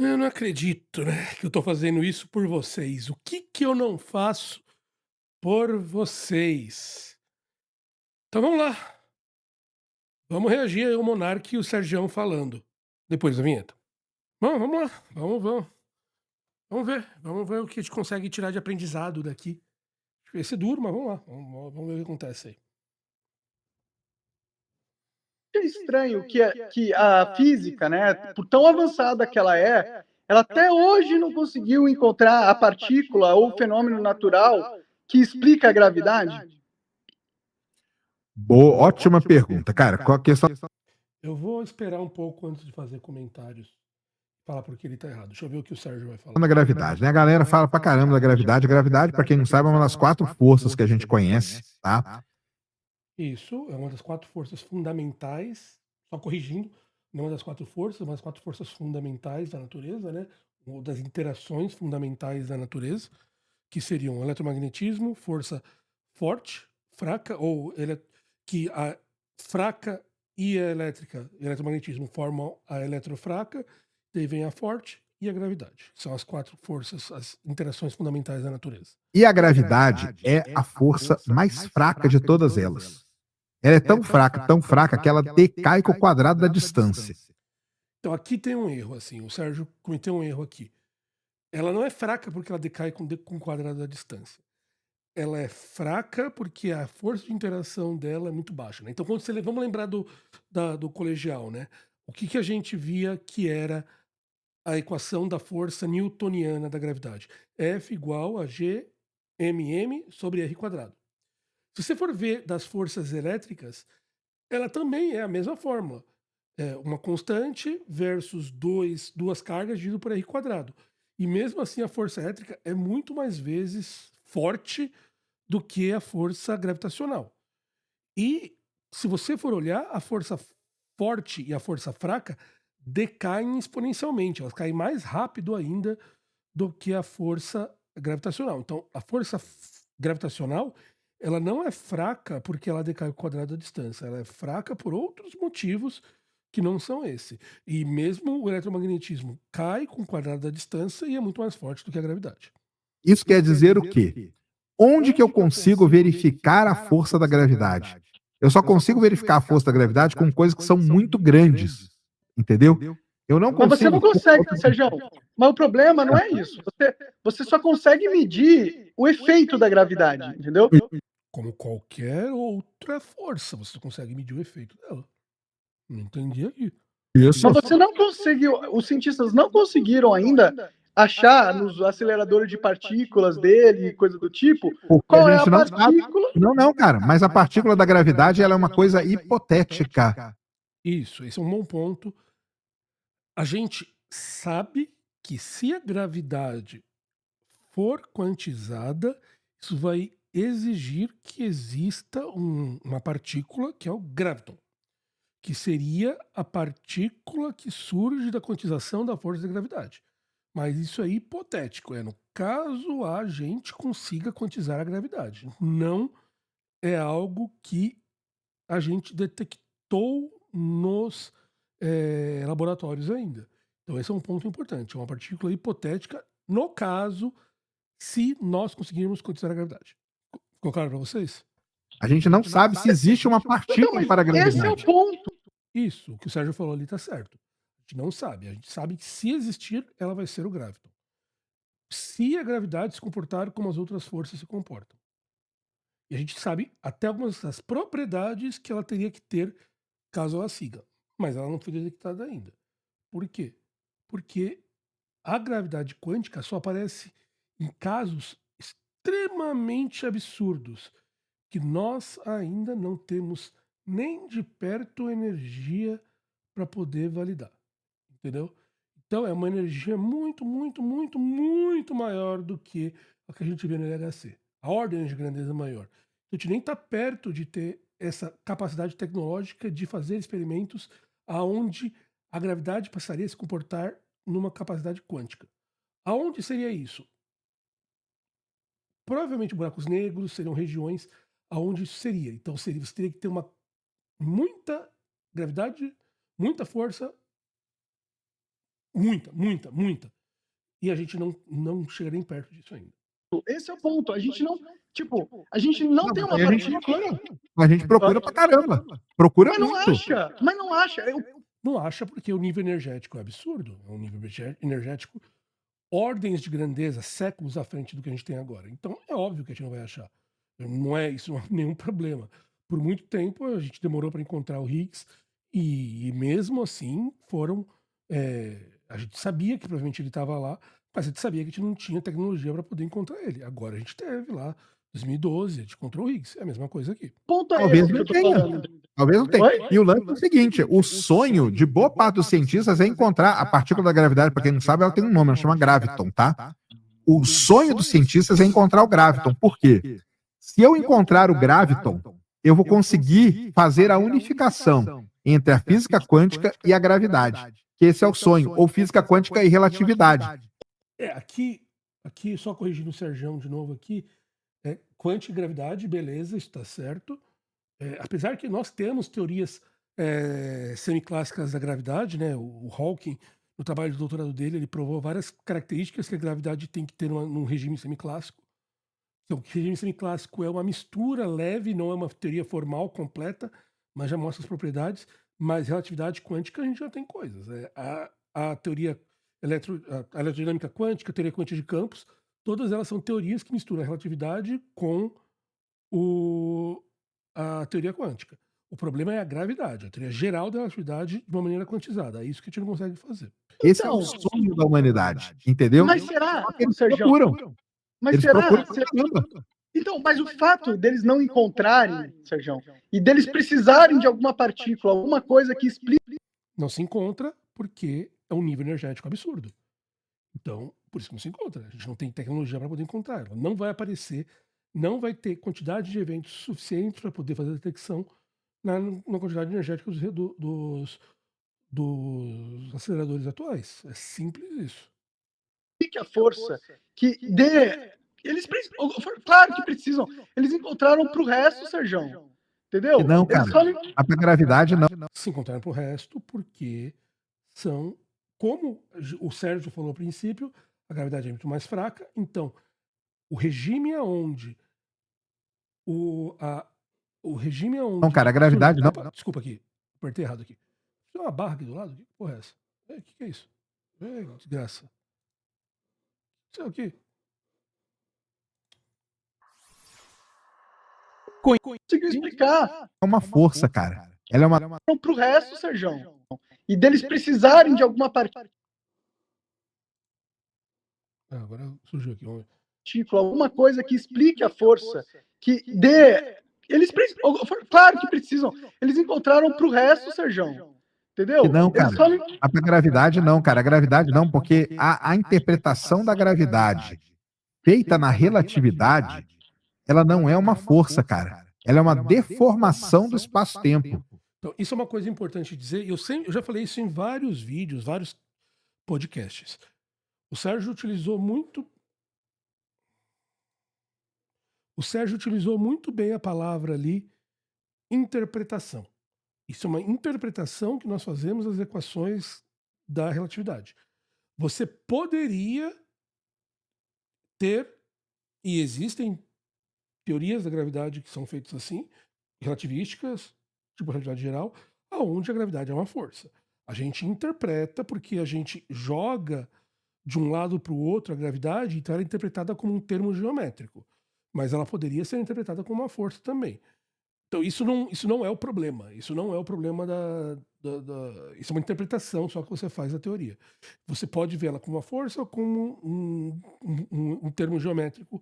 Eu não acredito, né, que eu tô fazendo isso por vocês. O que que eu não faço por vocês? Então vamos lá, vamos reagir aí ao Monark e o Sergião falando, depois da vinheta. Vamos lá, vamos ver o que a gente consegue tirar de aprendizado daqui. Vai ser duro, mas vamos lá, vamos ver o que acontece aí. É estranho que a física, né, por tão avançada que ela até hoje não conseguiu encontrar a partícula ou o fenômeno natural que explica a gravidade. Boa, ótima pergunta. Cara, qual a questão Eu vou esperar um pouco antes de fazer comentários, falar porque ele tá errado. Deixa eu ver o que o Sérgio vai falar. da gravidade, né? A galera fala pra caramba da gravidade. A gravidade, pra quem não sabe, é uma das 4 forças que a gente conhece, tá? Isso, é uma das 4 forças fundamentais, só corrigindo, não é uma das 4 forças, mas 4 forças fundamentais da natureza, né, ou das interações fundamentais da natureza, que seriam o eletromagnetismo, força forte, fraca, ou que a fraca e a elétrica, e eletromagnetismo formam a eletrofraca, daí vem a forte e a gravidade. São as 4 forças, as interações fundamentais da natureza. E a gravidade é a força mais fraca de todas elas. Ela é tão fraca, que ela decai com o quadrado da distância. Então aqui tem um erro, assim, o Sérgio cometeu um erro aqui. Ela não é fraca porque ela decai com o quadrado da distância. Ela é fraca porque a força de interação dela é muito baixa, né. Então quando você vamos lembrar do colegial, né. O que que a gente via que era a equação da força newtoniana da gravidade? F igual a Gmm sobre r quadrado. Se você for ver das forças elétricas, ela também é a mesma fórmula. É uma constante versus 2 cargas dividido por r quadrado. E mesmo assim a força elétrica é muito mais vezes forte do que a força gravitacional. E se você for olhar, a força forte e a força fraca decaem exponencialmente, elas caem mais rápido ainda do que a força gravitacional. Então, a força gravitacional, ela não é fraca porque ela decai o quadrado da distância, ela é fraca por outros motivos que não são esse. E mesmo o eletromagnetismo cai com o quadrado da distância e é muito mais forte do que a gravidade. Isso quer dizer o quê? Onde que eu consigo verificar a força da gravidade? Eu só consigo verificar a força da gravidade com coisas que são muito grandes, entendeu? Eu não Mas você não consigo. consegue, Sérgio. Mas o problema não é isso. Você só consegue medir o efeito da gravidade, entendeu? Como qualquer outra força, você consegue medir o efeito dela. Não entendi aqui. Isso. Mas você não conseguiu, os cientistas não conseguiram ainda achar nos aceleradores de partículas dele e coisa do tipo, Porque a qual é a gente não sabe. partícula. Não, não, cara. Mas a partícula da gravidade ela é uma coisa hipotética. Isso, esse é um bom ponto. A gente sabe que se a gravidade for quantizada, isso vai exigir que exista uma partícula que é o graviton, que seria a partícula que surge da quantização da força da gravidade. Mas isso é hipotético, é no caso a gente consiga quantizar a gravidade. Não é algo que a gente detectou nos laboratórios ainda. Então esse é um ponto importante, é uma partícula hipotética no caso se nós conseguirmos quantizar a gravidade. Ficou claro para vocês? A gente não sabe se existe uma Então, partícula mas para a esse é o gravidade. ponto. Isso, o que o Sérgio falou ali está certo. A gente não sabe. A gente sabe que se existir, ela vai ser o graviton. Se a gravidade se comportar como as outras forças se comportam. E a gente sabe até algumas das propriedades que ela teria que ter caso ela siga. Mas ela não foi detectada ainda. Por quê? Porque a gravidade quântica só aparece em casos extremamente absurdos que nós ainda não temos nem de perto energia para poder validar, entendeu? Então é uma energia muito, muito, muito, muito maior do que a que a gente vê no LHC. A ordem de grandeza maior. A gente nem está perto de ter essa capacidade tecnológica de fazer experimentos aonde a gravidade passaria a se comportar numa capacidade quântica. Aonde seria isso? Provavelmente buracos negros seriam regiões aonde isso seria. Então você teria que ter muita gravidade, muita força Muita, muita, muita. E a gente não chega nem perto disso ainda. Esse é o ponto. A gente não, tipo, a gente não tem uma A gente partícula. A gente procura pra caramba. Procura Mas não muito. acha, mas não acha. Não acha porque o nível energético é absurdo. É um nível energético ordens de grandeza, séculos à frente do que a gente tem agora. Então é óbvio que a gente não vai achar. Isso não é nenhum problema. Por muito tempo a gente demorou para encontrar o Higgs e mesmo assim foram. A gente sabia que provavelmente ele estava lá, mas a gente sabia que a gente não tinha tecnologia para poder encontrar ele. Agora a gente teve lá, 2012, a gente encontrou o Higgs. É a mesma coisa aqui. Ponto é Talvez esse que não eu tô tenha. falando. Talvez não tenha. Oi? E o lance é o seguinte: o sonho de boa parte dos cientistas é encontrar a partícula da gravidade. Para quem não sabe, ela tem um nome, ela chama graviton, tá? O sonho dos cientistas é encontrar o graviton. Por quê? Se eu encontrar o graviton, eu vou conseguir fazer a unificação entre a física quântica e a gravidade. Que esse é o sonho, ou física quântica e relatividade. Aqui só corrigindo o Sergião de novo aqui, quântica e gravidade, beleza, isso está certo. Apesar que nós temos teorias semiclássicas da gravidade, né? O Hawking, no trabalho de doutorado dele, ele provou várias características que a gravidade tem que ter num regime semiclássico. Então, o regime semiclássico é uma mistura leve, não é uma teoria formal completa, mas já mostra as propriedades. Mas relatividade quântica a gente já tem coisas. A teoria a eletrodinâmica quântica, a teoria quântica de campos, todas elas são teorias que misturam a relatividade com a teoria quântica. O problema é a gravidade, a teoria geral da relatividade de uma maneira quantizada. É isso que a gente não consegue fazer. Esse é o sonho da humanidade, entendeu? Mas será, Eles Sérgio? procuram. Mas Eles será? procuram pra caramba. Então, mas o fato deles não encontrarem, Sérgio, e deles precisarem de alguma partícula, alguma coisa que explique. Não se encontra porque é um nível energético absurdo. Então, por isso que não se encontra. A gente não tem tecnologia para poder encontrar. Ela não vai aparecer, não vai ter quantidade de eventos suficientes para poder fazer a detecção na quantidade energética dos aceleradores atuais. É simples isso. A força que dê. Claro que precisam. Eles encontraram para o resto, Sérgio. Entendeu? Não, cara. A gravidade não. Se encontraram para o resto porque são, como o Sérgio falou ao princípio, a gravidade é muito mais fraca. Então, o regime aonde o regime aonde... Não, cara, a gravidade não. Desculpa aqui, apertei errado aqui. Tem uma barra aqui do lado? Que porra é essa? O que é isso? Desgraça. Isso aqui. Conseguiu explicar. É uma força, cara. Ela é uma. Para o resto, Sérgio. E deles precisarem de alguma partícula, Agora surgiu aqui. alguma coisa que explique a força, que dê. Eles precisam. Claro que precisam. Eles encontraram para o resto, Sérgio. Entendeu? Não, cara. A gravidade não, cara. A gravidade não, porque a interpretação da gravidade feita na relatividade, ela não é uma força, cara. Ela é uma deformação do espaço-tempo. Então, isso é uma coisa importante dizer. Eu já falei isso em vários vídeos, vários podcasts. O Sérgio utilizou muito bem a palavra ali, interpretação. Isso é uma interpretação que nós fazemos das equações da relatividade. Você poderia ter, e existem teorias da gravidade que são feitas assim, relativísticas, tipo relatividade geral, aonde a gravidade é uma força. A gente interpreta porque a gente joga de um lado para o outro a gravidade, então ela é interpretada como um termo geométrico. Mas ela poderia ser interpretada como uma força também. Então isso não é o problema. Isso não é o problema isso é uma interpretação só que você faz da teoria. Você pode vê-la como uma força ou como um termo geométrico.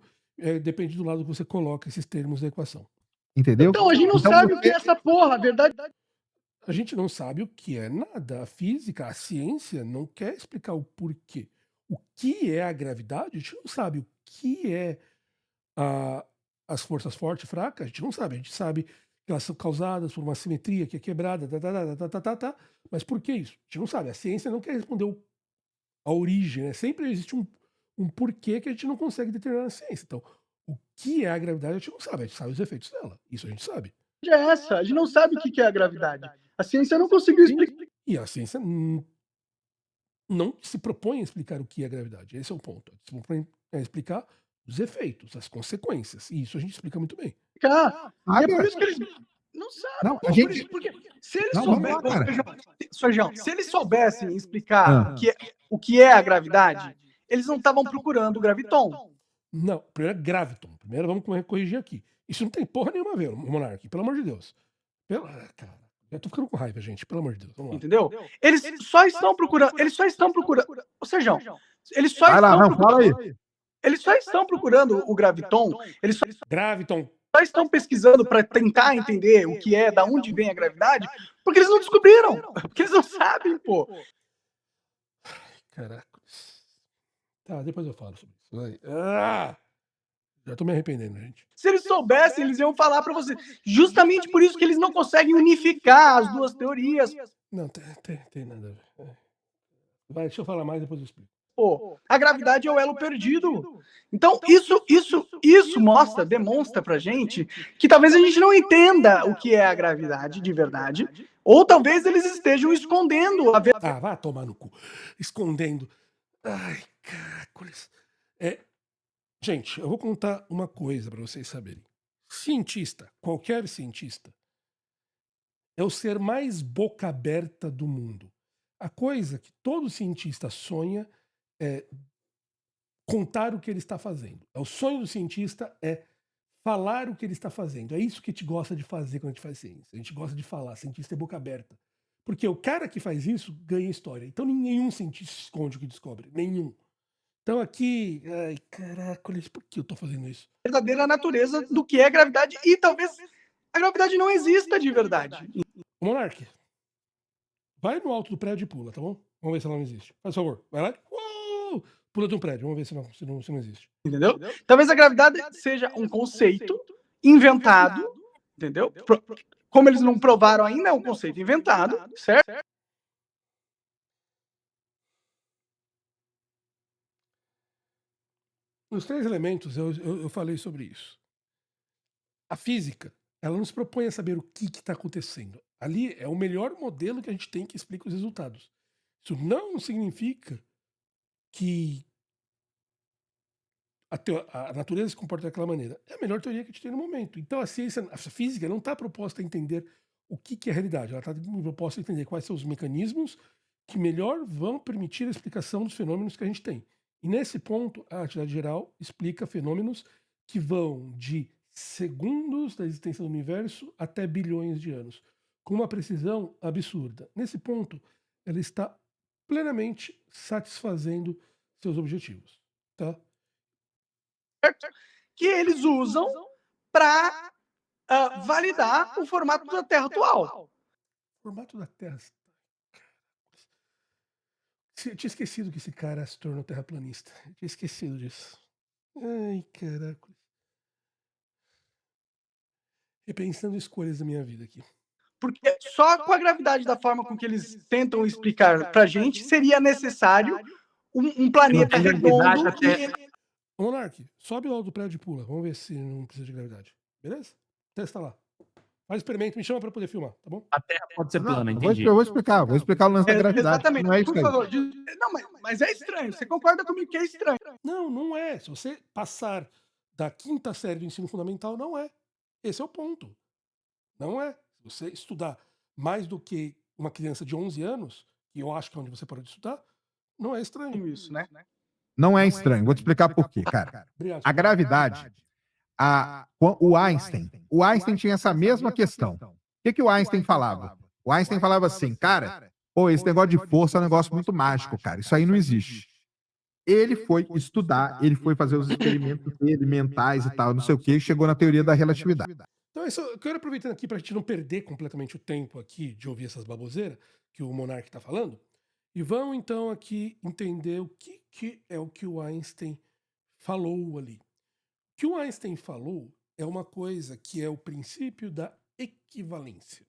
Depende do lado que você coloca esses termos da equação. Entendeu? Então a gente não sabe o que é essa porra, a verdade. A gente não sabe o que é nada. A física, a ciência não quer explicar o porquê. O que é a gravidade, a gente não sabe. O que é as forças fortes e fracas, a gente não sabe. A gente sabe que elas são causadas por uma simetria que é quebrada, mas por que isso? A gente não sabe. A ciência não quer responder a origem, né? Sempre existe um porquê que a gente não consegue determinar na ciência. Então, o que é a gravidade, a gente não sabe. A gente sabe os efeitos dela. Isso a gente sabe. É essa. A gente não sabe o que é a gravidade. A ciência não conseguiu explicar. E a ciência não se propõe a explicar o que é gravidade. Esse é o ponto. Se propõe a explicar os efeitos, as consequências. E isso a gente explica muito bem. E é por isso que eles não sabem. Não, Pô, a por gente. isso, porque se eles Não, vamos lá, soubessem, cara. Sojão, se eles soubessem explicar o que é a gravidade, eles não estavam procurando o graviton. Não, primeiro é graviton. Primeiro vamos corrigir aqui. Isso não tem porra nenhuma a ver, Monark, pelo amor de Deus. Cara, eu tô ficando com raiva, gente, pelo amor de Deus. Vamos lá. Entendeu? Eles só estão procurando. Ou seja, eles só Vai lá, estão não, fala aí. Eles só estão procurando o graviton. Eles só Graviton. estão pesquisando para tentar entender o que é, da onde vem a gravidade, porque eles não descobriram. Porque eles não sabem, pô. Caraca. Tá, depois eu falo sobre isso. Vai. Já tô me arrependendo, gente. Se eles soubessem, eles iam falar para você. Justamente por isso que eles não conseguem unificar as duas teorias. Não, tem nada a ver. Vai, deixa eu falar mais, depois eu explico. Pô, a gravidade é o elo perdido. Então, isso demonstra pra gente que talvez a gente não entenda o que é a gravidade de verdade, ou talvez eles estejam escondendo a verdade. Vá tomar no cu. Escondendo. Ai, caracoles. Gente, eu vou contar uma coisa para vocês saberem. Cientista, qualquer cientista, é o ser mais boca aberta do mundo. A coisa que todo cientista sonha é contar o que ele está fazendo. O sonho do cientista é falar o que ele está fazendo. É isso que a gente gosta de fazer quando a gente faz ciência. A gente gosta de falar. Cientista é boca aberta. Porque o cara que faz isso ganha história. Então nenhum cientista esconde o que descobre. Nenhum. Então aqui... Ai, caraca, por que eu estou fazendo isso? Verdadeira natureza do que é gravidade, e talvez a gravidade não exista de verdade. Monark, vai no alto do prédio e pula, tá bom? Vamos ver se ela não existe. Faz favor, vai lá. Uou! Pula de um prédio, vamos ver se não existe. Entendeu? Talvez a gravidade seja um conceito inventado, entendeu? Como eles não provaram ainda, é um conceito inventado, certo? Nos 3 elementos, eu falei sobre isso. A física, ela não se propõe a saber o que está acontecendo. Ali é o melhor modelo que a gente tem que explica os resultados. Isso não significa que a natureza se comporta daquela maneira. É a melhor teoria que a gente tem no momento. Então a física não está proposta a entender o que é a realidade. Ela está proposta a entender quais são os mecanismos que melhor vão permitir a explicação dos fenômenos que a gente tem. E nesse ponto, a atividade geral explica fenômenos que vão de segundos da existência do universo até bilhões de anos, com uma precisão absurda. Nesse ponto, ela está plenamente satisfazendo seus objetivos. Tá? Que eles usam para validar o formato da Terra atual. O formato da Terra. Eu tinha esquecido que esse cara se tornou terraplanista. Eu tinha esquecido disso. Ai, caraca. Repensando escolhas da minha vida aqui. Porque só com a gravidade da forma com que eles tentam explicar pra gente, seria necessário um planeta redondo que... Monark, sobe lá do prédio e pula. Vamos ver se não precisa de gravidade. Beleza? Testa lá. Faz experimento, me chama pra poder filmar, tá bom? A Terra pode ser plana, entendi. Eu vou explicar o lance da gravidade. Exatamente, Não é isso por aí. favor. Não, mas é estranho. Você concorda comigo que é estranho? Não é. Se você passar da 5ª série do ensino fundamental, não é. Esse é o ponto. Não é. Se você estudar mais do que uma criança de 11 anos, que eu acho que é onde você pode estudar, não é estranho. Isso, né? Não é estranho. Vou te explicar por quê, cara. Obrigado. A gravidade, o Einstein tinha essa mesma questão. O que o Einstein falava? O Einstein falava assim, cara, pô, esse negócio de força é um negócio muito mágico, cara. Isso aí não existe. Ele foi estudar, ele foi fazer os experimentos dele, mentais e tal, não sei o quê, e chegou na teoria da relatividade. Então, eu quero aproveitando aqui para a gente não perder completamente o tempo aqui de ouvir essas baboseiras que o Monark está falando, e vamos então aqui entender o que é o que o Einstein falou ali. O que o Einstein falou é uma coisa que é o princípio da equivalência,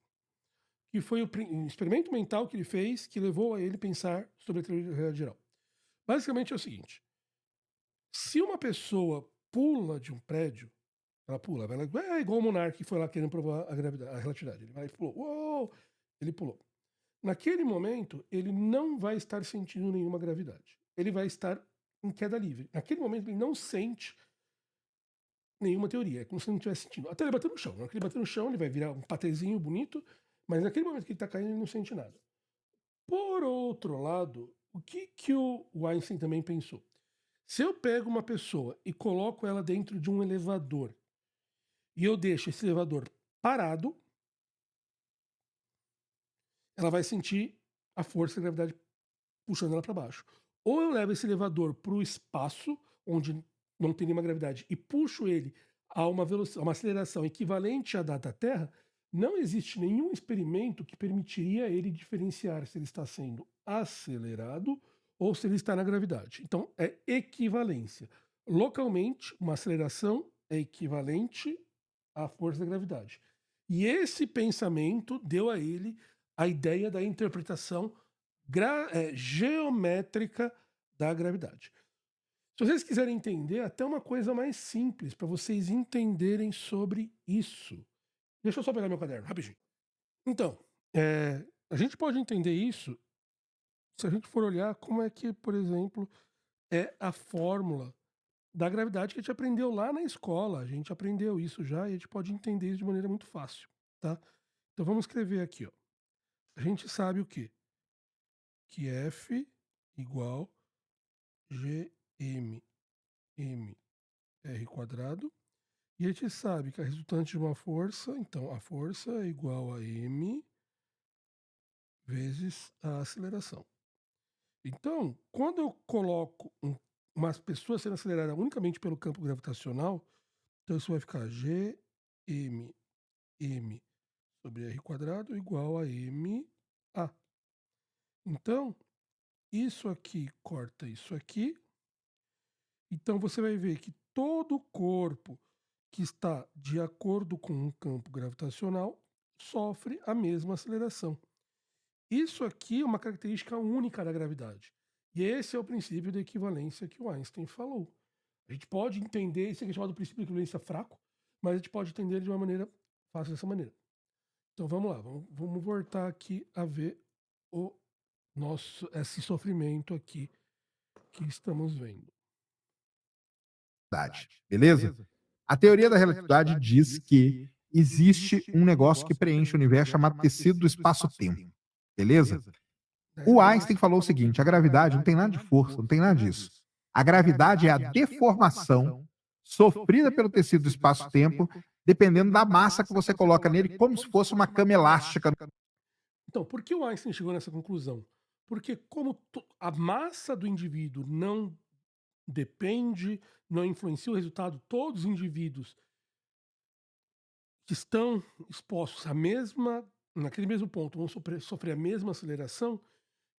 que foi o experimento mental que ele fez que levou a ele pensar sobre a teoria da relatividade geral. Basicamente é o seguinte: se uma pessoa pula de um prédio, ela pula, é igual o Monark que foi lá querendo provar a gravidade, a relatividade. Ele vai e pulou. Uou! Ele pulou. Naquele momento, ele não vai estar sentindo nenhuma gravidade. Ele vai estar em queda livre. Naquele momento, ele não sente nenhuma teoria. É como se ele não estivesse sentindo. Até ele bater no chão. Na hora que ele bater no chão, ele vai virar um patezinho bonito, mas naquele momento que ele está caindo, ele não sente nada. Por outro lado, o que o Einstein também pensou? Se eu pego uma pessoa e coloco ela dentro de um elevador e eu deixo esse elevador parado, ela vai sentir a força da gravidade puxando ela para baixo. Ou eu levo esse elevador para o espaço, onde não tem nenhuma gravidade, e puxo ele a uma velocidade, uma aceleração equivalente à da Terra, não existe nenhum experimento que permitiria ele diferenciar se ele está sendo acelerado ou se ele está na gravidade. Então, é equivalência. Localmente, uma aceleração é equivalente à força da gravidade. E esse pensamento deu a ele a ideia da interpretação geométrica da gravidade. Se vocês quiserem entender, até uma coisa mais simples para vocês entenderem sobre isso. Deixa eu só pegar meu caderno, rapidinho. Então, a gente pode entender isso se a gente for olhar como é que, por exemplo, é a fórmula da gravidade que a gente aprendeu lá na escola. A gente aprendeu isso já e a gente pode entender isso de maneira muito fácil, tá? Então vamos escrever aqui, ó. A gente sabe o quê? Que F igual Gm r quadrado, e a gente sabe que a resultante de uma força, então a força é igual a m vezes a aceleração. Então, quando eu coloco umas pessoas sendo aceleradas unicamente pelo campo gravitacional, então isso vai ficar Gm m sobre r quadrado igual a ma. Então, isso aqui corta isso aqui. Então você vai ver que todo corpo que está de acordo com um campo gravitacional sofre a mesma aceleração. Isso aqui é uma característica única da gravidade. E esse é o princípio da equivalência que o Einstein falou. A gente pode entender, isso aqui é chamado princípio de equivalência fraco, mas a gente pode entender ele de uma maneira fácil dessa maneira. Então vamos lá, vamos voltar aqui a ver esse sofrimento aqui que estamos vendo. Beleza? A teoria da relatividade diz que existe um negócio que preenche o universo chamado tecido do espaço-tempo. Beleza? O Einstein falou o seguinte: a gravidade não tem nada de força, não tem nada disso. A gravidade é a deformação sofrida pelo tecido do espaço-tempo, dependendo da massa que você coloca nele, como se fosse uma cama elástica. Então, por que o Einstein chegou nessa conclusão? Porque como a massa do indivíduo não depende, não influencia o resultado, todos os indivíduos que estão expostos naquele mesmo ponto, vão sofrer a mesma aceleração.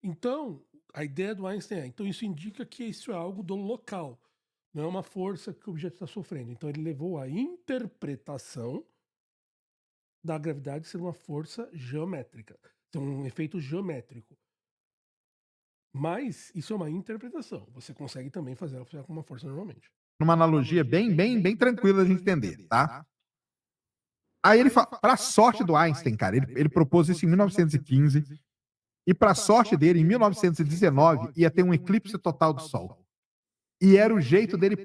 Então, a ideia do Einstein então isso indica que isso é algo do local, não é uma força que o objeto está sofrendo. Então ele levou a interpretação da gravidade ser uma força geométrica, então um efeito geométrico. Mas isso é uma interpretação. Você consegue também fazer ela funcionar com uma força normalmente. Numa analogia bem tranquila da gente entender, tá? Aí ele fala, para sorte do Einstein, cara, ele propôs isso em 1915, e para sorte dele, em 1919, ia ter um eclipse total do Sol. E era o jeito dele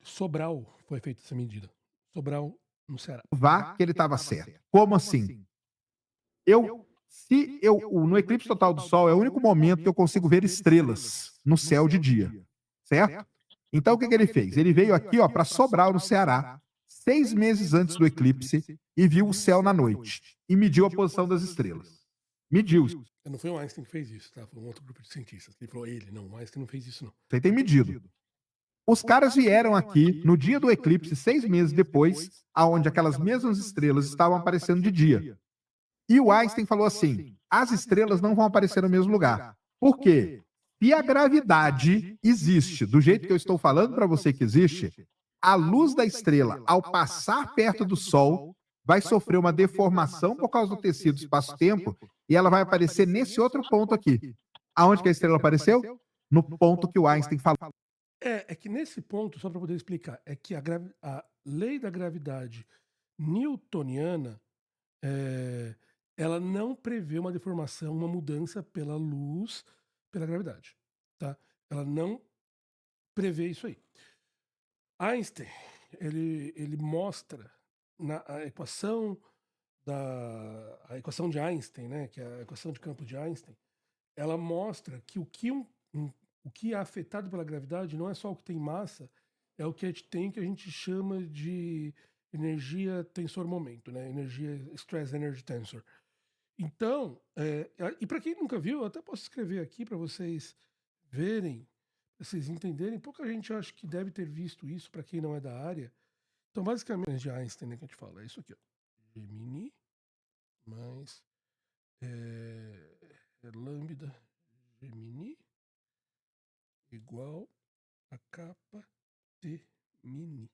Sobral foi feita essa medida. Sobral, no Ceará. provar que ele estava certo. Como assim? No eclipse total do Sol é o único momento que eu consigo ver estrelas no céu de dia, certo? Então o que ele fez? Ele veio aqui, ó, para Sobral, no Ceará, 6 meses antes do eclipse, e viu o céu na noite e mediu a posição das estrelas. Mediu. Não foi o Einstein que fez isso, tá? Foi um outro grupo de cientistas. Ele falou, não, o Einstein não fez isso, não. Você tem medido. Os caras vieram aqui no dia do eclipse, 6 meses depois, aonde aquelas mesmas estrelas estavam aparecendo de dia. E o Einstein falou assim: as estrelas não vão aparecer no mesmo lugar. Por quê? Se a gravidade existe do jeito que eu estou falando para você que existe, a luz da estrela, ao passar perto do Sol, vai sofrer uma deformação por causa do tecido espaço-tempo e ela vai aparecer nesse outro ponto aqui. Aonde que a estrela apareceu? No ponto que o Einstein falou. É que nesse ponto, só para poder explicar, é que a lei da gravidade newtoniana ela não prevê uma deformação, uma mudança pela luz, pela gravidade, tá? Ela não prevê isso aí. Einstein, ele mostra a equação a equação de Einstein, né, que é a equação de campo de Einstein, ela mostra que o que é afetado pela gravidade não é só o que tem massa, é o que a gente tem que a gente chama de energia tensor-momento, né? Energia stress energy tensor. Então, e para quem nunca viu, eu até posso escrever aqui para vocês verem, pra vocês entenderem. Pouca gente acha que deve ter visto isso para quem não é da área. Então, basicamente, de Einstein, né, que a gente fala, é isso aqui, ó. Gemini mais lambda Gemini igual a capa T mini.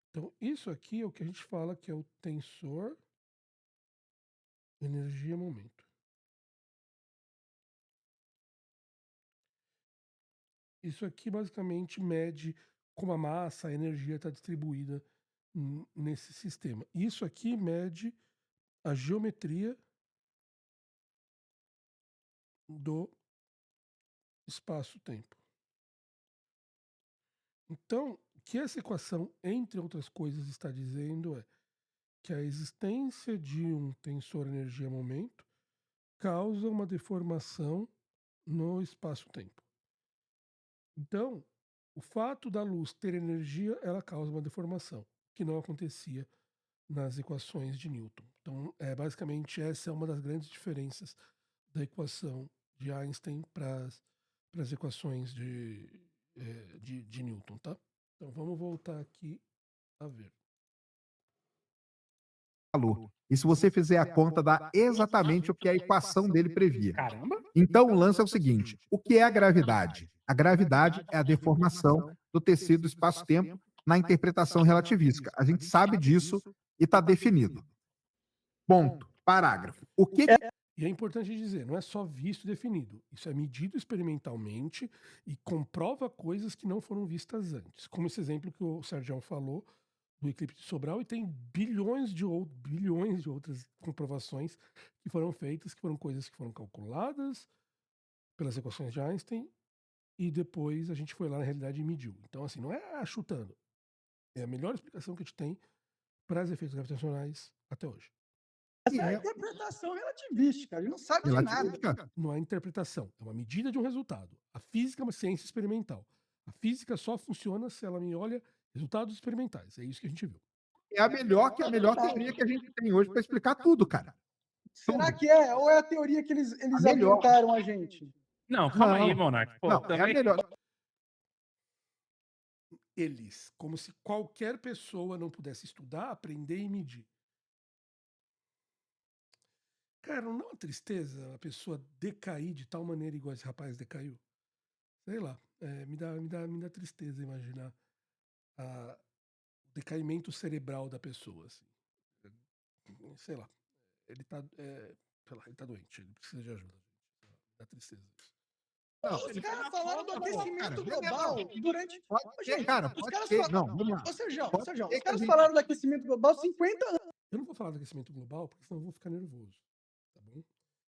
Então, isso aqui é o que a gente fala que é o tensor energia-momento. Isso aqui basicamente mede como a massa, a energia está distribuída nesse sistema. Isso aqui mede a geometria do espaço-tempo. Então, o que essa equação, entre outras coisas, está dizendo é que a existência de um tensor energia-momento causa uma deformação no espaço-tempo. Então, o fato da luz ter energia, ela causa uma deformação, que não acontecia nas equações de Newton. Então, basicamente, essa é uma das grandes diferenças da equação de Einstein para as equações de Newton, tá? Então, vamos voltar aqui a ver. E se você fizer a conta, dá exatamente o que a equação dele previa. Caramba! Então, o lance é o seguinte: o que é a gravidade? A gravidade é a deformação do tecido do espaço-tempo na interpretação relativística. A gente sabe disso e está definido. Ponto. Parágrafo. O que E é importante dizer, não é só visto e definido. Isso é medido experimentalmente e comprova coisas que não foram vistas antes. Como esse exemplo que o Sérgio falou do eclipse de Sobral, e tem bilhões de outras comprovações que foram feitas, que foram coisas que foram calculadas pelas equações de Einstein e depois a gente foi lá na realidade e mediu. Então, assim, não é chutando. É a melhor explicação que a gente tem para os efeitos gravitacionais até hoje. Essa é a interpretação relativística, a gente não sabe de nada. Não é interpretação, é uma medida de um resultado. A física é uma ciência experimental. A física só funciona se ela me olha resultados experimentais. É isso que a gente viu. é a melhor teoria que a gente tem hoje para explicar tudo, cara. Será que é? Ou é a teoria que eles melhor. alimentaram a gente? Não, calma Não. aí, Monark. Pô, Não, é a também... melhor. Eles, como se qualquer pessoa não pudesse estudar, aprender e medir. Cara, não é uma tristeza a pessoa decair de tal maneira igual esse rapaz decaiu? Sei lá, me dá tristeza imaginar o decaimento cerebral da pessoa, assim. Sei lá, ele tá, ele tá doente, ele precisa de ajuda. Dá tristeza isso. Os caras falaram do aquecimento global durante... Pode ser, Gente, cara. os Pode caras ser. falam... Não, vamos lá. Ô, Sérgio, Pode Sérgio, ser os que caras a gente- falaram do aquecimento global 50 anos. Eu não vou falar do aquecimento global, porque senão eu vou ficar nervoso, tá bom?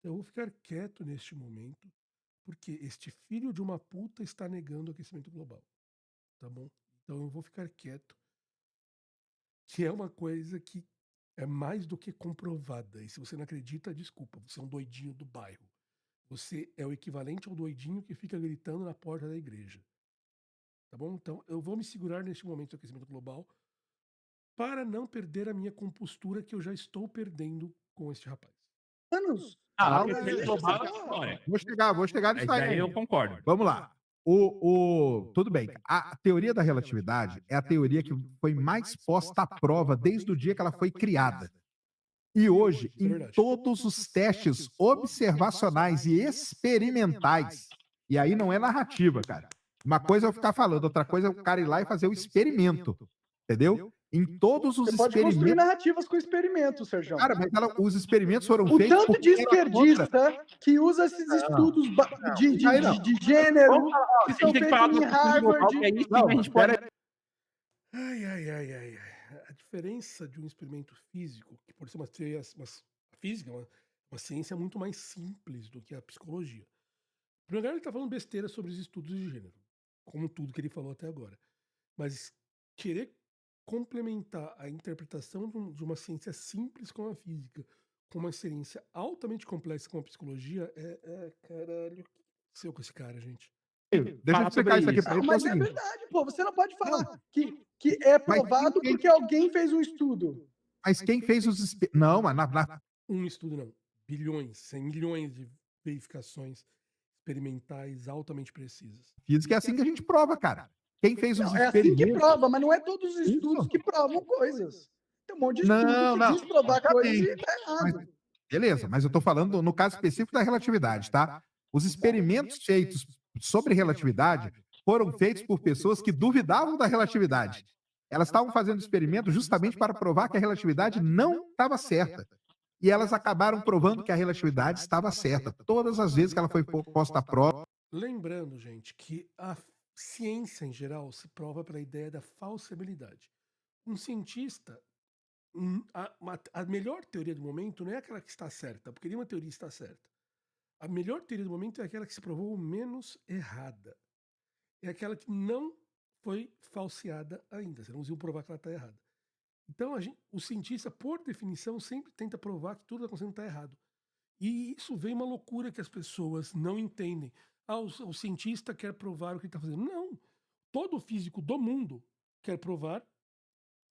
Eu vou ficar quieto neste momento, porque este filho de uma puta está negando o aquecimento global, tá bom? Então eu vou ficar quieto, que é uma coisa que é mais do que comprovada. E se você não acredita, desculpa, você é um doidinho do bairro. Você é o equivalente ao doidinho que fica gritando na porta da igreja. Tá bom? Então eu vou me segurar neste momento do aquecimento global para não perder a minha compostura que eu já estou perdendo com este rapaz. Anos. Ah, Ah, o aquecimento global é porra. história. Vou chegar nisso Aí aí. eu concordo. Vamos lá. Tudo bem. A teoria da relatividade é a teoria que foi mais posta à prova desde o dia que ela foi criada. E hoje, É em verdade. todos os testes observacionais e experimentais, e aí não é narrativa, cara. Uma coisa é eu ficar falando, outra coisa é o cara ir lá e fazer o experimento. Entendeu? Em todos os Você pode construir experimentos. narrativas com experimentos, Sérgio. Cara, mas os experimentos foram O feitos. tanto de porque era contra. esquerdista que usa esses estudos Aí não. de gênero Vamos falar, ó, que a são gente tem que falar feitos do em aquecimento global, Harvard. que aí sim Não, a gente pode... Ai. A diferença de um experimento físico, que por ser uma física, uma uma ciência muito mais simples do que a psicologia. Primeiro, ele está falando besteira sobre os estudos de gênero, como tudo que ele falou até agora. Mas querer complementar a interpretação de uma ciência simples como a física com uma ciência altamente complexa como a psicologia caralho, o que aconteceu com esse cara, gente? Deixa eu explicar isso aqui pra ele. Não, que é o mas é seguinte, verdade, pô. Você não pode falar que é provado quem- porque alguém fez um estudo. mas quem fez os. Não, mas Um estudo não, bilhões, 100 milhões de verificações experimentais altamente precisas. física é assim que a gente prova, cara. Quem fez os Não, é assim que experimentos. prova, mas não é todos os estudos Isso. que provam coisas. Tem um monte de estudo Não, que não. diz provar coisas e Exatamente. tá errado. Beleza, mas eu tô falando no caso específico da relatividade, tá? Os experimentos feitos sobre relatividade foram feitos por pessoas que duvidavam da relatividade. Elas estavam fazendo experimento justamente para provar que a relatividade não estava certa. E elas acabaram provando que a relatividade estava certa. Todas as vezes que ela foi posta à prova. Lembrando, gente, que a ciência em geral se prova pela ideia da falsibilidade. Um cientista, a melhor teoria do momento não é aquela que está certa, porque nenhuma teoria está certa. A melhor teoria do momento é aquela que se provou menos errada. É aquela que não foi falseada ainda. Você não conseguiu provar que ela está errada. Então, o cientista, por definição, sempre tenta provar que tudo está acontecendo está errado. E isso vem uma loucura que as pessoas não entendem. O cientista quer provar o que ele está fazendo. Não. Todo físico do mundo quer provar.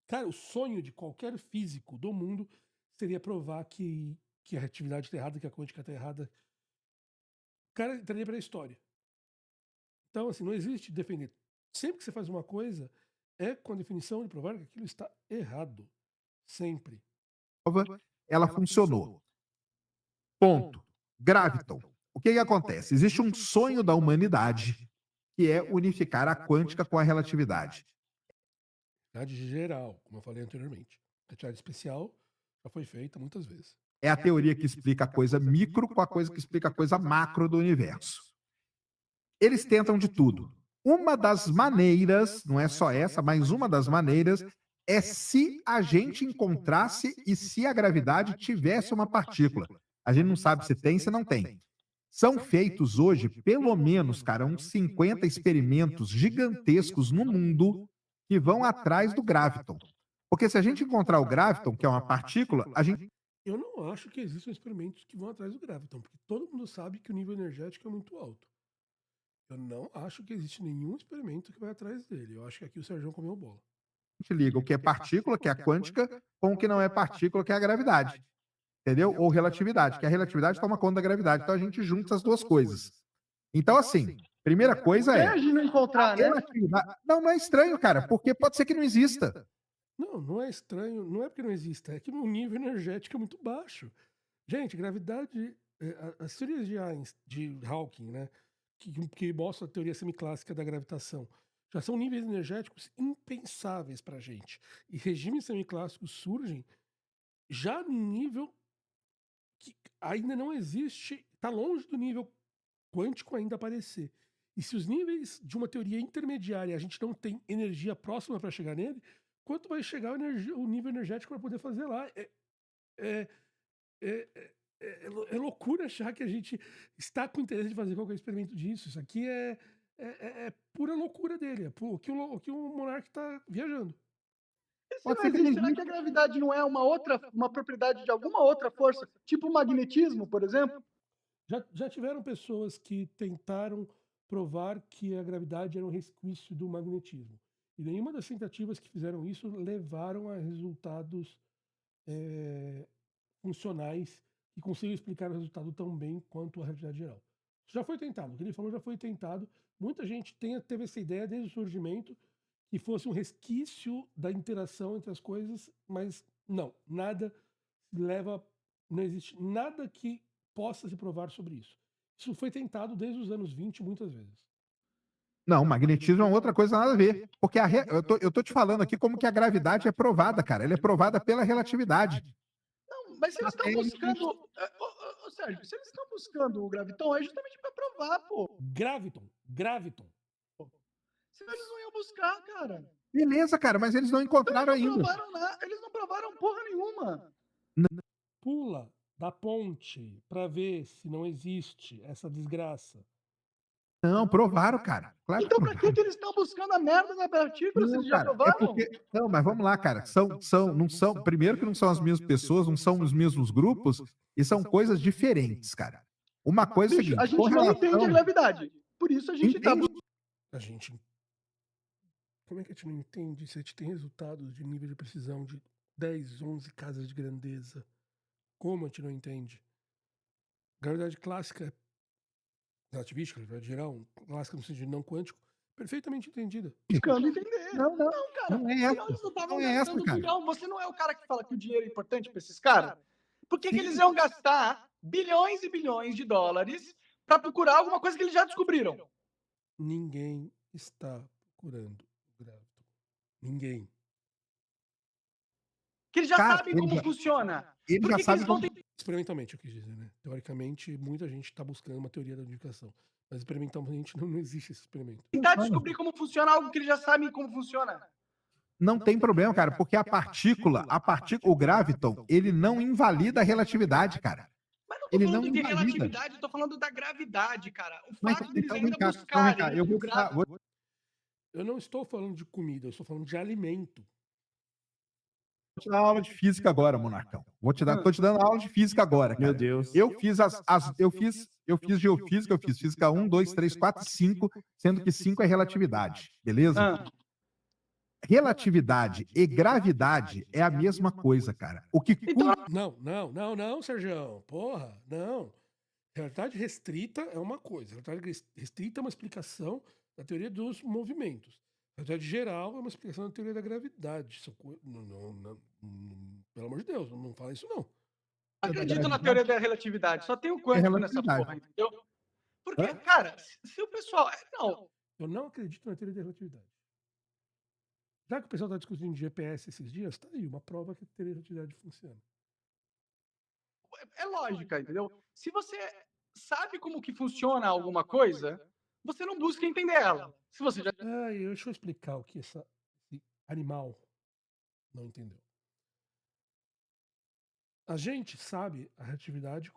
Cara, o sonho de qualquer físico do mundo seria provar que a relatividade está errada, que a quântica está errada. O cara entraria para a história. Então, assim, não existe defender. Sempre que você faz uma coisa, é com a definição de provar que aquilo está errado. Sempre. Ela funcionou. Ponto. Graviton. O que acontece? Existe um sonho da humanidade que é unificar a quântica com a relatividade. Relatividade geral, como eu falei anteriormente. A relatividade especial já foi feita muitas vezes. É a teoria que explica a coisa micro com a coisa que explica a coisa macro do universo. Eles tentam de tudo. Uma das maneiras, não é só essa, mas uma das maneiras é se a gente encontrasse e se a gravidade tivesse uma partícula. A gente não sabe se tem, se não tem. São feitos hoje, pelo menos, cara, uns 50 experimentos gigantescos no mundo que vão atrás do graviton. Porque se a gente encontrar o graviton, que é uma partícula, a gente. Eu não acho que existam experimentos que vão atrás do graviton, porque todo mundo sabe que o nível energético é muito alto. Eu não acho que existe nenhum experimento que vai atrás dele. Eu acho que aqui o Sérgio comeu bola. A gente liga o que é partícula, que é a quântica, com o que não é partícula, que é a gravidade. Entendeu? Ou relatividade, que a relatividade toma conta da gravidade. Então a gente junta as duas coisas. Então, assim, primeira coisa é. A gente não encontrar, né? Não é estranho, cara, porque pode ser que não exista. Não é estranho, não é porque não exista, é que o nível energético é muito baixo. Gente, gravidade, as teorias de Hawking, né, que mostram a teoria semiclássica da gravitação, já são níveis energéticos impensáveis para a gente. E regimes semiclássicos surgem já num nível que ainda não existe, está longe do nível quântico ainda aparecer. E se os níveis de uma teoria intermediária a gente não tem energia próxima para chegar nele, quanto vai chegar o nível energético para poder fazer lá? É loucura achar que a gente está com interesse de fazer qualquer experimento disso. Isso aqui é pura loucura dele. É o que o monarca está viajando. Será que a gravidade não é uma propriedade de alguma outra força, tipo o magnetismo, por exemplo? Já tiveram pessoas que tentaram provar que a gravidade era um resquício do magnetismo. E nenhuma das tentativas que fizeram isso levaram a resultados funcionais que consigam explicar o resultado tão bem quanto a relatividade geral. Isso já foi tentado. O que ele falou já foi tentado. Muita gente teve essa ideia desde o surgimento que fosse um resquício da interação entre as coisas, mas não, nada leva, não existe nada que possa se provar sobre isso. Isso foi tentado desde os anos 20 muitas vezes. Não, magnetismo é outra coisa, nada a ver. Porque eu tô te falando aqui como que a gravidade é provada, cara. Ela é provada pela relatividade. Não, mas se eles estão buscando. Sérgio, se eles estão buscando o graviton, é justamente para provar, pô. Graviton. Se eles não iam buscar, cara. Beleza, cara, mas eles não encontraram ainda. Eles não provaram porra nenhuma. Pula. da ponte para ver se não existe essa desgraça. Não, provaram, cara. Claro que Então, pra provaram. que eles estão buscando a merda da partícula se Não, eles já cara, é provaram? porque. Não, mas vamos lá, cara. Não são. Primeiro que não são as mesmas pessoas, não são os mesmos grupos, e são coisas diferentes, cara. Uma coisa é a Bicho, a seguinte, gente não entende a gravidade. Por isso a gente tá entende? A gente. Como é que a gente não entende se a gente tem resultados de nível de precisão de 10, 11 casas de grandeza? Como a gente não entende? Gravidade clássica é relativística, gravidade geral, clássica no sentido não quântico, perfeitamente entendida. buscando entender. Não, não. Não, cara, Não é senão essa. eles não estavam Não é essa, gastando cara. bilhão. Você não é o cara que fala que o dinheiro é importante para esses caras? Por que eles iam gastar bilhões e bilhões de dólares para procurar alguma coisa que eles já descobriram? Ninguém está procurando o graviton. Ninguém. Que eles já Cara, sabem ele como já- funciona. Ele Por já que sabe eles vão como. Experimentalmente, eu quis dizer, né? Teoricamente, muita gente está buscando uma teoria da unificação. Mas experimentalmente não existe esse experimento. tentar descobrir como funciona algo que eles já sabem como funciona? Não tem problema, cara, porque o graviton, ele não invalida a relatividade, cara. Mas não tô Ele falando não de invalida. relatividade, tô falando da gravidade, cara. O Mas fato deles então, ainda vem cá, buscarem eu o vou graviton. Eu não estou falando de comida, eu estou falando de alimento. te dar aula de física agora, Monarcão. Tô te dando aula de física agora, cara. Meu Deus. Eu fiz geofísica, eu fiz física 1, 2, 3, 4, 5, sendo que 5 é relatividade, beleza? Ah, Relatividade e gravidade é a mesma coisa, cara. O que Então, Não, Sérgio. Porra, não. Realidade restrita é uma coisa. Realidade restrita é uma explicação da teoria dos movimentos. Realidade geral é uma explicação da teoria da gravidade. Pelo amor de Deus, não fala isso não. acredito na teoria da relatividade. Só tem o quântico nessa relatividade. porra, entendeu? Porque, cara, se o pessoal. Não, Eu não acredito na teoria da relatividade. Já que o pessoal está discutindo de GPS esses dias, tá aí uma prova que a teoria da relatividade funciona. é lógica, entendeu? Se você sabe como que funciona alguma coisa, você não busca entender ela. Se você já. Deixa eu explicar o que esse animal não entendeu. A gente sabe a relatividade,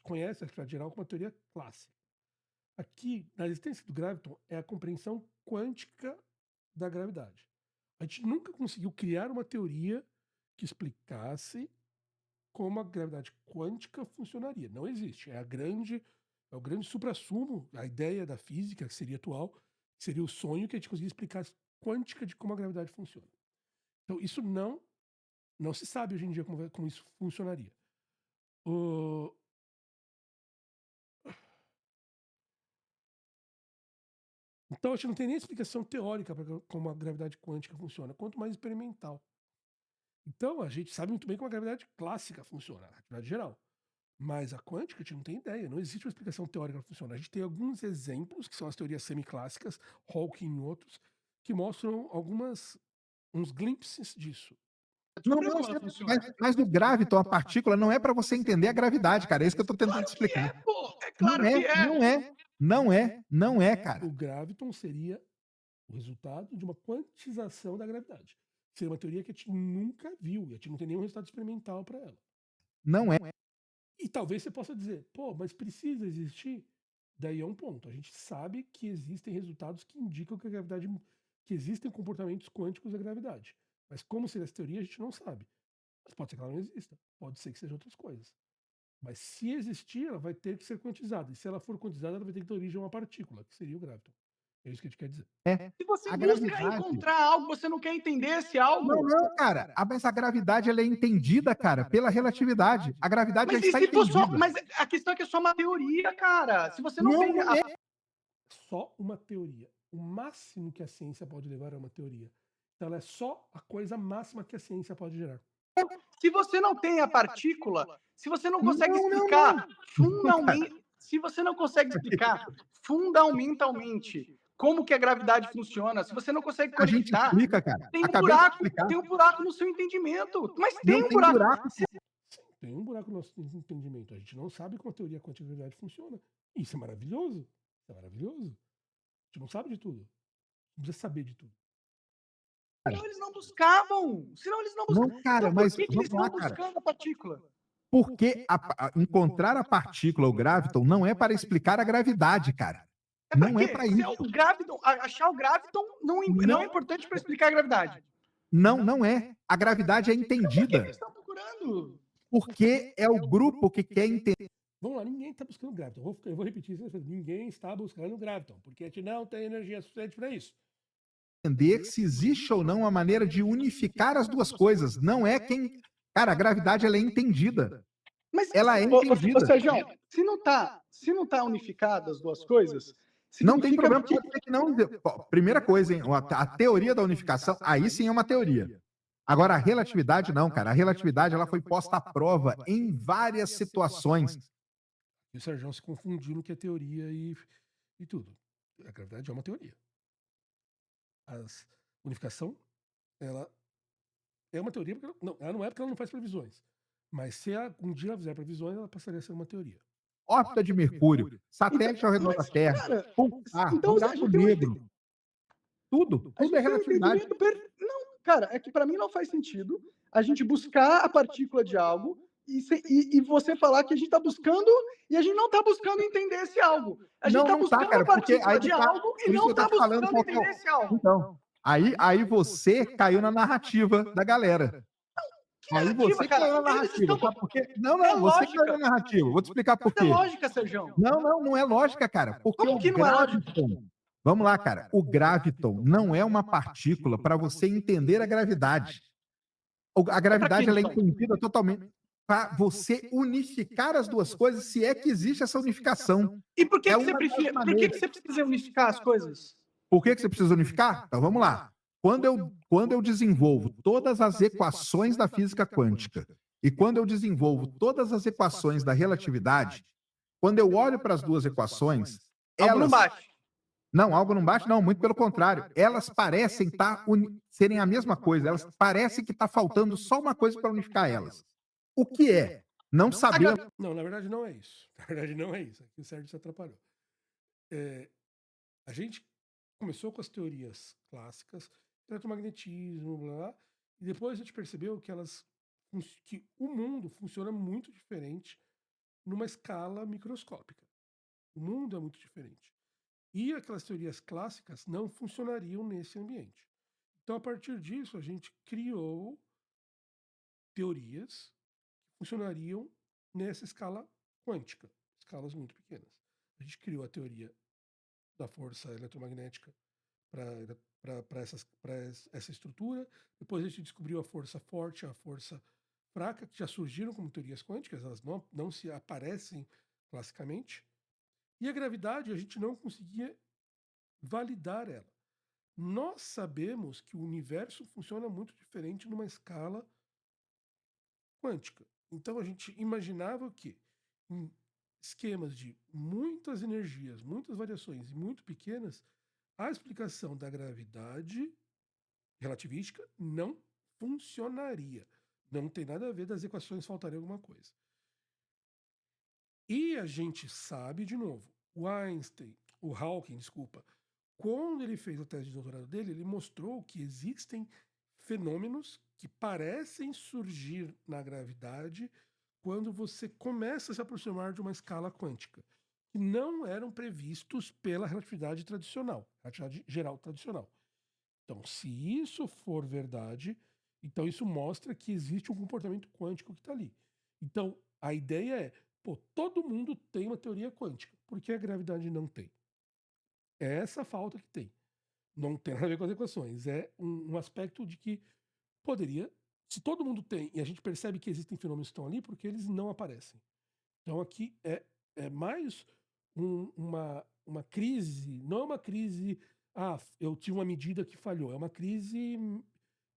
conhece a relatividade geral como uma teoria clássica. Aqui, na existência do graviton, é a compreensão quântica da gravidade. A gente nunca conseguiu criar uma teoria que explicasse como a gravidade quântica funcionaria. Não existe. É o grande suprassumo, a ideia da física, que seria atual, que seria o sonho que a gente conseguia explicar quântica de como a gravidade funciona. Então, isso não se sabe hoje em dia como isso funcionaria. Então, a gente não tem nem explicação teórica para como a gravidade quântica funciona, quanto mais experimental. Então, a gente sabe muito bem como a gravidade clássica funciona, a gravidade geral. Mas a quântica a gente não tem ideia, não existe uma explicação teórica que funciona. A gente tem alguns exemplos, que são as teorias semiclássicas, Hawking e outros, que mostram uns glimpses disso. Não, mas no graviton, a partícula não é para você entender a gravidade, cara. É isso que eu tô tentando explicar. É claro que é. Não é, cara. O graviton seria o resultado de uma quantização da gravidade. Seria uma teoria que a gente nunca viu, e a gente não tem nenhum resultado experimental para ela. Não é. E talvez você possa dizer, pô, mas precisa existir? Daí é um ponto. A gente sabe que existem resultados que indicam que a gravidade, que existem comportamentos quânticos da gravidade. Mas como seria essa teoria, a gente não sabe. Mas pode ser que ela não exista. Pode ser que sejam outras coisas. Mas se existir, ela vai ter que ser quantizada. E se ela for quantizada, ela vai ter que dar origem a uma partícula, que seria o graviton. É isso que a gente quer dizer. Se você A busca gravidade. encontrar algo, você não quer entender esse algo. Não, cara. Mas a gravidade ela é entendida, cara, pela relatividade. A gravidade Mas, já está e se for entendida. só, mas a questão é que é só uma teoria, cara. Se você não, Não tem. é. Só uma teoria. O máximo que a ciência pode levar é uma teoria. Então ela é só a coisa máxima que a ciência pode gerar. Se você não tem a partícula, se você não consegue Não. explicar fundamentalmente, se você não consegue explicar fundamentalmente como que a gravidade funciona, se você não consegue A gente conectar, explica, cara. tem um Acabei de buraco, explicar. tem um buraco no seu entendimento. Mas tem Não um tem buraco. Tem um buraco no nosso entendimento. A gente não sabe como a teoria quântica da gravidade funciona. Isso é maravilhoso. Isso é maravilhoso. A gente não sabe de tudo. Não precisa saber de tudo. Senão eles não buscavam. Não, cara, Então, mas por que vamos eles lá, estão cara. buscando a partícula? Porque encontrar a partícula, o graviton, não é para explicar a gravidade, cara. Não é para Se isso. o graviton, achar o graviton não é importante para explicar a gravidade. Não é. A gravidade é Por que entendida. eles estão procurando? Porque é o grupo que quer entender. Vamos lá, ninguém está buscando graviton. Eu vou repetir isso. Ninguém está buscando graviton, porque a gente não tem energia suficiente para isso. Entender se existe ou não a maneira de unificar as duas coisas. Não é quem. Cara, a gravidade ela é entendida. Mas ela é entendida. Sérgio, se não tá unificada as duas coisas, não tem problema, pode ser que não. Primeira coisa, hein? A teoria da unificação, aí sim é uma teoria. Agora, a relatividade não, cara. A relatividade ela foi posta à prova em várias situações. E o Sérgio se confundiu no que é teoria e tudo. A gravidade é uma teoria. A unificação, ela é uma teoria, porque ela não é porque ela não faz previsões. Mas se um dia ela fizer previsões, ela passaria a ser uma teoria. Órbita de Mercúrio, satélite ao redor da Terra, buraco negro. Tudo é relatividade. Não, cara, é que para mim não faz sentido a gente buscar a partícula de algo e você falar que a gente está buscando e a gente não está buscando entender esse algo. A gente está buscando a partícula de algo e não está buscando entender esse algo. Então, aí você caiu na narrativa da galera. Aí você caiu na narrativa. Sabe por quê? Não, você caiu na narrativa. Vou te explicar por quê. É lógica, Sérgio. Não é lógica, cara. Porque como que não é lógica? Vamos lá, cara. O graviton não é uma partícula para você entender a gravidade. A gravidade ela é entendida totalmente para você unificar as duas coisas, se é que existe essa unificação. E por que você precisa unificar as coisas? Por que você precisa unificar? Então vamos lá. Quando eu desenvolvo todas as equações da física quântica e quando eu desenvolvo todas as equações da relatividade, quando eu olho para as duas equações, algo não bate. Não, algo não bate, não, muito pelo contrário. Elas parecem serem a mesma coisa, elas parecem que está faltando só uma coisa para unificar elas. O que é? Não sabemos. Não, na verdade não é isso. Na verdade não é isso. Aqui o Sérgio se atrapalhou. A gente começou com as teorias clássicas, eletromagnetismo, blá, blá, e depois a gente percebeu que o mundo funciona muito diferente numa escala microscópica. O mundo é muito diferente. E aquelas teorias clássicas não funcionariam nesse ambiente. Então, a partir disso, a gente criou teorias que funcionariam nessa escala quântica, escalas muito pequenas. A gente criou a teoria da força eletromagnética para essa estrutura. Depois a gente descobriu a força forte e a força fraca, que já surgiram como teorias quânticas, elas não se aparecem classicamente. E a gravidade, a gente não conseguia validar ela. Nós sabemos que o universo funciona muito diferente numa escala quântica. Então a gente imaginava que em esquemas de muitas energias, muitas variações e muito pequenas, a explicação da gravidade relativística não funcionaria. Não tem nada a ver, das equações faltaria alguma coisa. E a gente sabe, de novo, o Hawking, quando ele fez a tese de doutorado dele, ele mostrou que existem fenômenos que parecem surgir na gravidade quando você começa a se aproximar de uma escala quântica, que não eram previstos pela relatividade tradicional, relatividade geral tradicional. Então, se isso for verdade, então isso mostra que existe um comportamento quântico que está ali. Então, a ideia é, todo mundo tem uma teoria quântica. Por que a gravidade não tem? É essa falta que tem. Não tem nada a ver com as equações. É um aspecto de que poderia, se todo mundo tem, e a gente percebe que existem fenômenos que estão ali, porque eles não aparecem. Então aqui é mais uma crise, não é uma crise, eu tive uma medida que falhou, é uma crise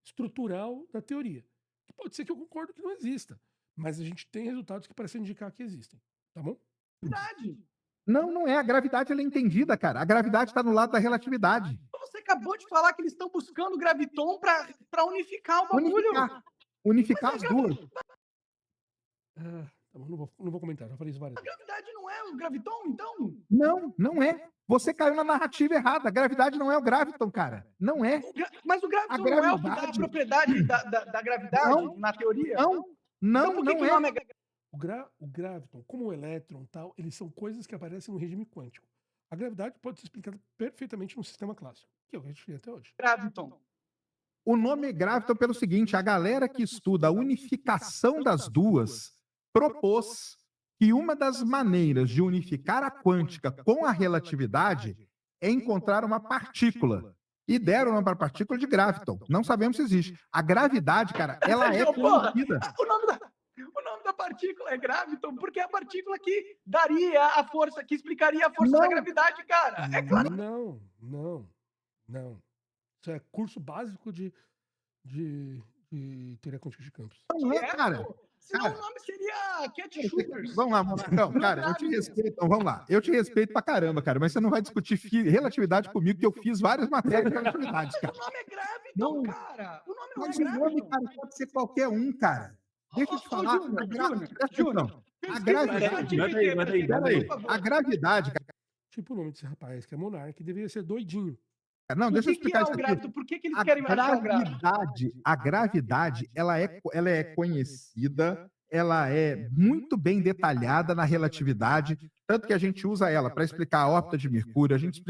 estrutural da teoria. Que pode ser que eu concordo que não exista, mas a gente tem resultados que parecem indicar que existem. Tá bom? Verdade. Não é. A gravidade ela é entendida, cara. A gravidade está no lado da relatividade. Você acabou de falar que eles estão buscando o graviton para unificar o bagulho. Unificar as duas. Não vou comentar, já falei isso várias vezes. A gravidade não é o graviton, então? Não é. Você caiu na narrativa errada. A gravidade não é o graviton, cara. Não é. Mas o graviton não é a propriedade da gravidade na teoria? Não então, por que é. o nome é O graviton, como o elétron e tal, eles são coisas que aparecem no regime quântico. A gravidade pode ser explicada perfeitamente no sistema clássico, que é o que a gente tem até hoje. Graviton. O nome é graviton pelo seguinte: a galera que estuda a unificação das duas propôs que uma das maneiras de unificar a quântica com a relatividade é encontrar uma partícula. E deram o nome para a partícula de graviton. Não sabemos se existe. A gravidade, cara, ela é conhecida. O nome da partícula é graviton, porque é a partícula que daria a força, que explicaria a força da gravidade, cara. É claro. Não. Isso é curso básico de teoria quântica de campos. Não é, cara. Senão o nome seria Cat Shooters. Vamos lá, Monarcão. Cara, eu te respeito. Então, vamos lá. Eu te respeito pra caramba, cara, mas você não vai discutir relatividade comigo, que eu fiz várias matérias de relatividade, cara. O nome é graviton, cara. O nome não é Mas o graviton. nome, cara, pode ser qualquer um, cara. Deixa eu te falar. Júnior, A gravidade. A gravidade, cara. Tipo o nome desse rapaz, que é Monark, deveria ser doidinho. Não, deixa eu explicar isso aqui. Por que eles querem achar o grávido? A gravidade, ela é conhecida, ela é muito bem detalhada na relatividade, tanto que a gente usa ela para explicar a órbita de Mercúrio, a gente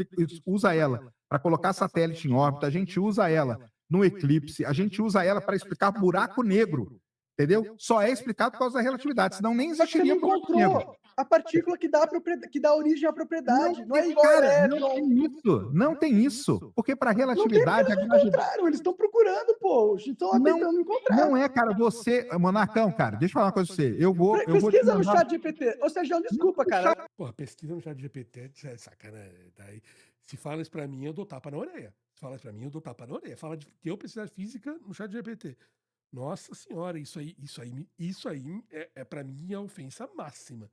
usa ela para colocar satélite em órbita, a gente usa ela no eclipse, a gente usa ela para explicar buraco negro. Entendeu? Só é explicado por causa da relatividade, senão nem existiria buraco negro. A partícula que dá origem à propriedade. Não é igual cara, não tem isso. Porque para relatividade... Eles estão procurando, pô. Estão tentando encontrar. Não é, cara. Você... Monarcão, cara, deixa eu falar uma coisa pra você. Pesquisa no chat GPT. Ô, Sérgio, desculpa, cara. Porra, pesquisa no chat GPT é sacanagem. Daí, se fala isso pra mim, eu dou tapa na orelha. Se fala isso pra mim, eu dou tapa na orelha. Fala de que eu pesquisar física no chat GPT. Nossa senhora, isso aí é para mim a ofensa máxima.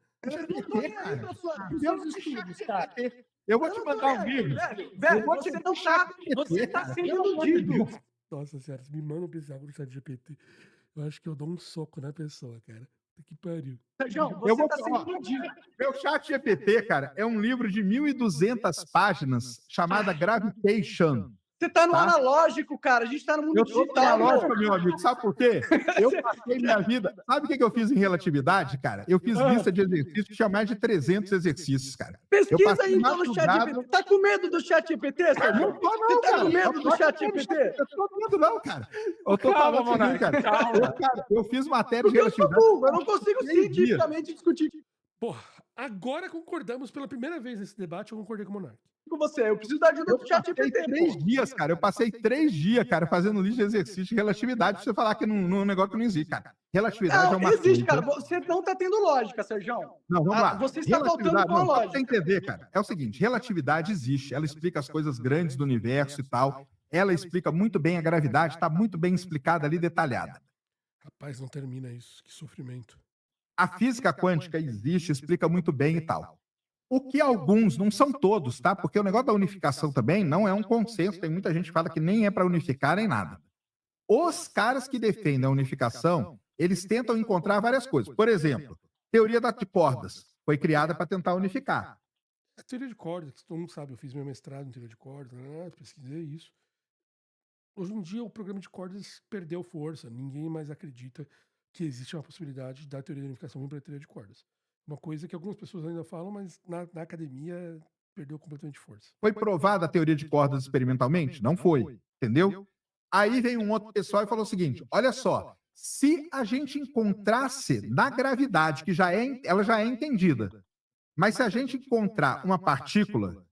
Eu vou te mandar um vídeo. Velho, você tá sendo iludido. Nossa senhora, se me mandam pesquisar no chat GPT, eu acho que eu dou um soco na pessoa, cara. Que pariu. Sérgio, você tá sendo iludido. Meu chat GPT, cara, é um livro de 1.200 páginas chamado Gravitation. Você tá no analógico, cara. A gente tá no mundo digital. Eu tô no analógico, meu amigo. Sabe por quê? Eu passei minha vida... Sabe o que eu fiz em relatividade, cara? Eu fiz lista de exercícios que tinha mais de 300 exercícios, cara. Pesquisa aí então no chat GPT. Tá com medo do chat GPT, Sérgio? Não tô, não, Você tá cara. com medo do chat GPT? Eu tô com medo, não, cara. Eu tô Calma, falando assim, cara. Eu fiz matéria de Porque eu sou relatividade. burro. Eu não consigo cientificamente discutir Porra, agora concordamos pela primeira vez nesse debate, eu concordei com o Monark. com você. Eu preciso da ajuda do chat GPT. Eu passei 3 dias, cara, fazendo lista de exercício de relatividade pra você falar que num negócio que não existe, cara. Relatividade é uma existe, coisa. cara. Você não tá tendo lógica, Sérgio. Não, vamos lá. Você está faltando com a Pra lógica. você entender, cara, é o seguinte, relatividade existe, ela explica as coisas grandes do universo e tal, ela explica muito bem a gravidade, está muito bem explicada ali, detalhada. Rapaz, não termina isso, que sofrimento. A física quântica existe, explica muito bem e tal. O que alguns, não são todos, tá? Porque o negócio da unificação também não é um consenso, tem muita gente que fala que nem é para unificar nem nada. Os caras que defendem a unificação, eles tentam encontrar várias coisas. Por exemplo, teoria de cordas foi criada para tentar unificar. A teoria de cordas, que todo mundo sabe, eu fiz meu mestrado em teoria de cordas, né? Pesquisei isso. Hoje em dia o programa de cordas perdeu força, ninguém mais acredita que existe uma possibilidade da teoria da unificação vir para a teoria de cordas. Uma coisa que algumas pessoas ainda falam, mas na academia perdeu completamente força. Foi provada a teoria de cordas experimentalmente? Não foi, entendeu? Aí vem um outro pessoal e falou o seguinte, olha só, se a gente encontrasse na gravidade, que ela já é entendida, mas se a gente encontrar uma partícula,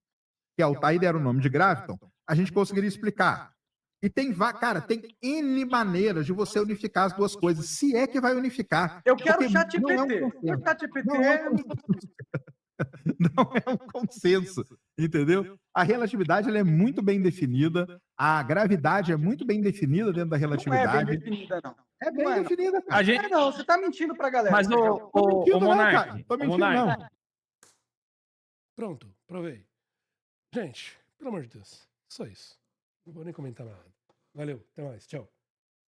que aí deram o nome de graviton, a gente conseguiria explicar. E cara, tem N maneiras de você unificar as duas coisas, se é que vai unificar. Eu quero o chat GPT. O chat GPT não é um consenso, entendeu? A relatividade ela é muito bem definida, a gravidade é muito bem definida dentro da relatividade. Não é bem definida, não. É bem definida, cara. Não, você tá mentindo pra galera. Mas o Monark, tô mentindo, não. Pronto, provei. Gente, pelo amor de Deus, só isso. Não vou nem comentar nada. Valeu, até mais, tchau.